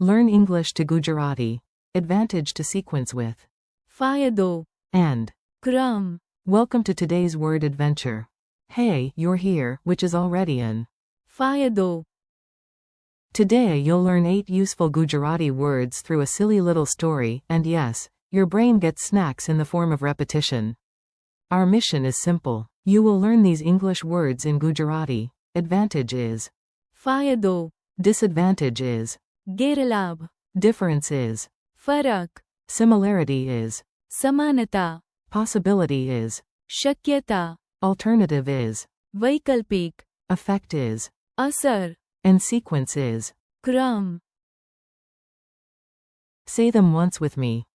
Learn English to Gujarati. Advantage to sequence with Fayado. and. Kram. Welcome to today's word adventure. Hey, you're here, which is already in Fayado. Today you'll learn 8 useful Gujarati words through a silly little story, and yes, your brain gets snacks in the form of repetition. Our mission is simple. You will learn these English words in Gujarati. Advantage is Fayado. disadvantage is Gairilab. difference is Farak. similarity is Samanata. possibility is Shakyata. alternative is Vaikalpik. effect is Asar. and sequence is. Kram. Say them once with me.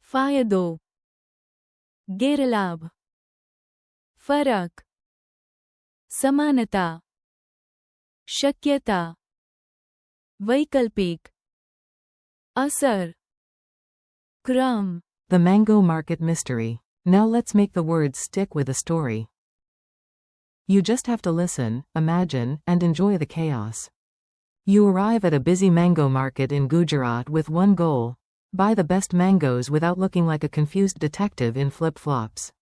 Fayado. Gairilab. Farak. Samanata. Shakyata. Vaikalpik. Asar. Kram. The mango market mystery. Now let's make the words stick with a story. You just have to listen, imagine, and enjoy the chaos. You arrive at a busy mango market in Gujarat with one goal: buy the best mangoes without looking like a confused detective in flip-flops.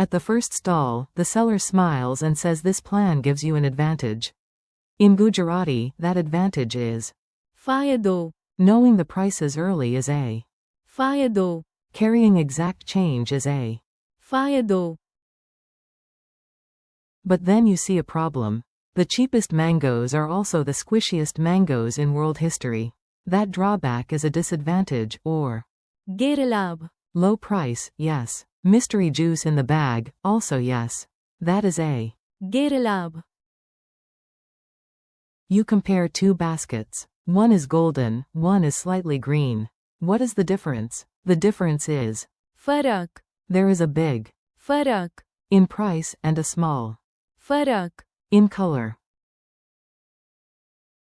At the first stall, the seller smiles and says this plan gives you an advantage. In Gujarati, that advantage is Fayado. knowing the prices early is a. Fayado. Carrying exact change is a. Fayado. But then you see a problem. The cheapest mangoes are also the squishiest mangoes in world history. That drawback is a disadvantage, or Gairilab. low price, yes. Mystery juice in the bag, also yes. That is a. Gairilab. You compare 2 baskets. One is golden, one is slightly green. What is the difference? The difference is Farak. there is a big Farak. in price and a small Farak. in color.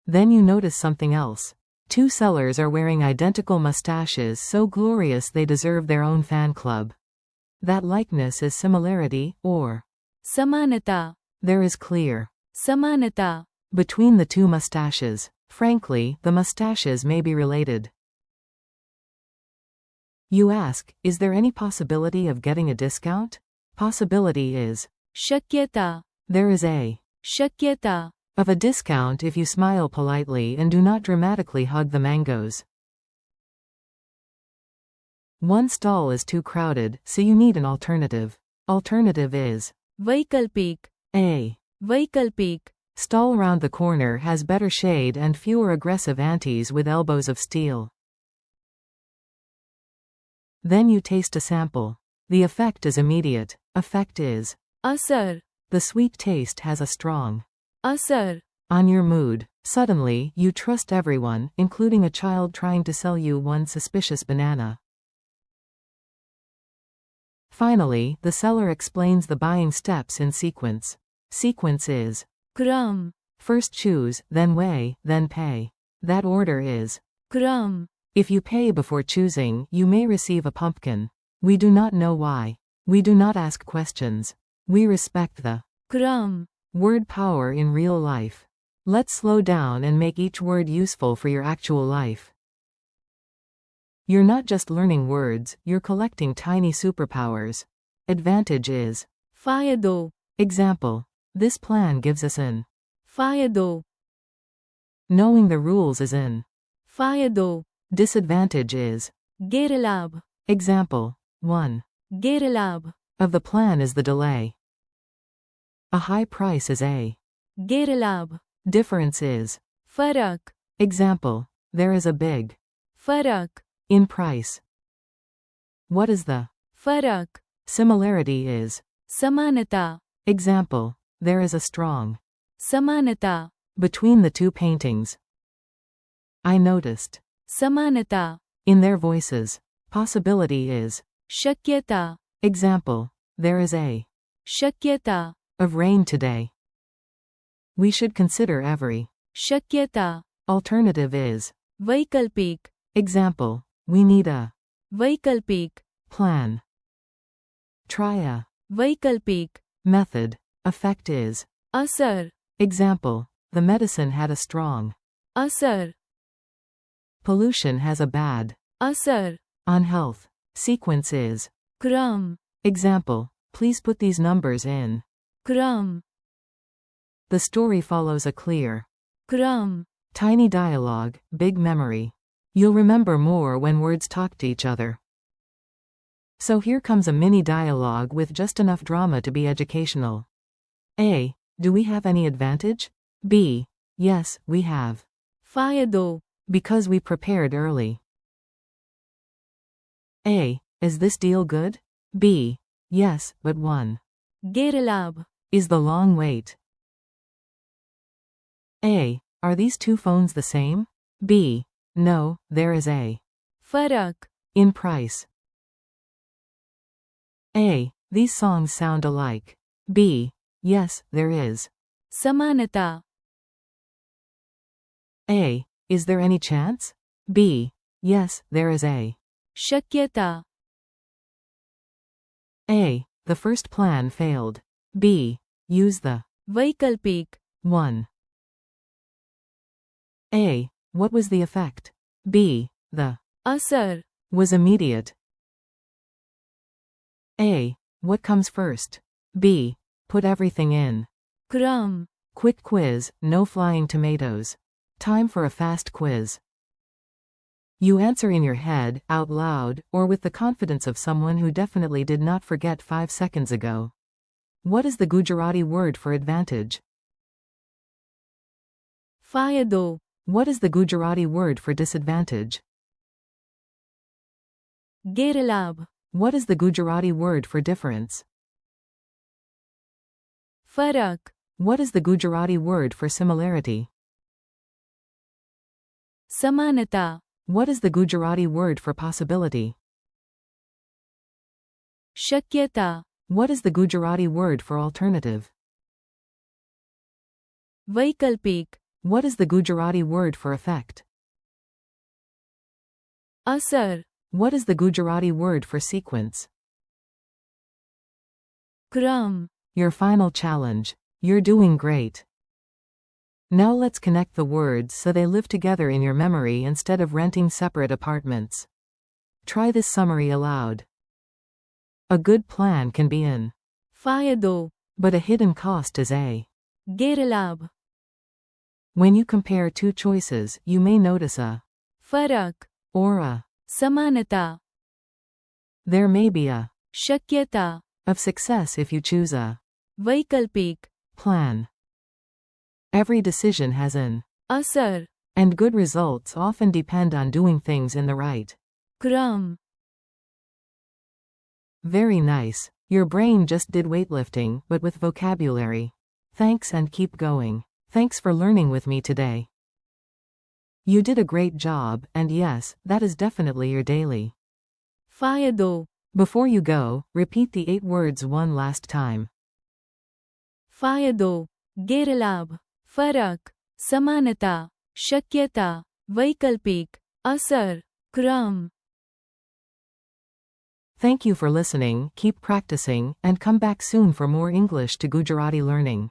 Then you notice something else. 2 sellers are wearing identical mustaches so glorious they deserve their own fan club. That likeness is similarity, or Samanata. there is clear Samanata. between the 2 mustaches. Frankly, the mustaches may be related. You ask, is there any possibility of getting a discount? Possibility is Shakyata. there is a. Shakyata. Of a discount if you smile politely and do not dramatically hug the mangoes. One stall is too crowded, so you need an alternative. Alternative is Vaikalpik. a. Vaikalpik. Stall around the corner has better shade and fewer aggressive aunties with elbows of steel. Then you taste a sample. The effect is immediate. Effect is Asar. the sweet taste has a strong Asar. on your mood. Suddenly, you trust everyone, including a child trying to sell you one suspicious banana. Finally, the seller explains the buying steps in sequence. Sequence is Kram. first choose, then weigh, then pay. That order is Kram. if you pay before choosing, you may receive a pumpkin. We do not know why. We do not ask questions. We respect the Kram. word power in real life. Let's slow down and make each word useful for your actual life. You're not just learning words, you're collecting tiny superpowers. Advantage is Fayado. example. This plan gives us an. Fayado. Knowing the rules is in. Fayado. Disadvantage is Gairilab. example. 1. Gairilab. Of the plan is the delay. A high price is a. Gairilab. Difference is Farak. example. There is a big Farak. in price. What is the Farak. similarity is Samanata. example. There is a strong Samanata. between the 2 paintings. I noticed Samanata. in their voices. Possibility is Shakyata. example. There is a Shakyata. of rain today. We should consider every. Shakyata. Alternative is Vaikalpik. example. We need a Vaikalpik. plan. Try a Vaikalpik. method. Effect is Asar. example. The medicine had a strong. असर, Pollution has a bad. असर, On health. Sequence is. क्रम, Example. Please put these numbers in. क्रम, The story follows a clear. क्रम, Tiny dialogue, big memory. You'll remember more when words talk to each other. So here comes a mini dialogue with just enough drama to be educational. A. Do we have any advantage? B. Yes, we have. फायदो, Because we prepared early. A. Is this deal good? B. Yes, but one. गैरलाभ, Is the long wait. A. Are these two phones the same? B. No, there is a. फरक, In price. A. These songs sound alike. B. Yes, there is. समानता, A. Is there any chance? B. Yes, there is a. शक्यता, A. The first plan failed. B. Use the. वैकल्पिक, 1. A. What was the effect? B. The. असर, Was immediate. A. What comes first? B. Put everything in. क्रम, Quick quiz, no flying tomatoes. Time for a fast quiz. You answer in your head, out loud, or with the confidence of someone who definitely did not forget 5 seconds ago. What is the Gujarati word for advantage? फायदो, What is the Gujarati word for disadvantage? गैरलाभ, What is the Gujarati word for difference? फरक, What is the Gujarati word for similarity? समानता, What is the Gujarati word for possibility? शक्यता, What is the Gujarati word for alternative? वैकल्पिक, What is the Gujarati word for effect? असर, What is the Gujarati word for sequence? क्रम, Your final challenge. You're doing great. Now let's connect the words so they live together in your memory instead of renting separate apartments. Try this summary aloud. A good plan can be in. फायदो, But a hidden cost is a. गैरलाभ, When you compare two choices, you may notice a. फरक, Or a. समानता, There may be a. शक्यता, Of success if you choose a. वैकल्पिक, Plan. Every decision has an. असर, And good results often depend on doing things in the right. क्रम, Very nice. Your brain just did weightlifting, but with vocabulary. Thanks and keep going. Thanks for learning with me today. You did a great job, and yes, that is definitely your daily. फायदो, Before you go, repeat the 8 words one last time. फायदो, गैरलाभ, फरक, समानता, शक्यता, वैकल्पिक, असर, क्रम. Thank you for listening, keep practicing, and come back soon for more English to Gujarati learning.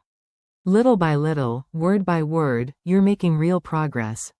Little by little, word by word, you're making real progress.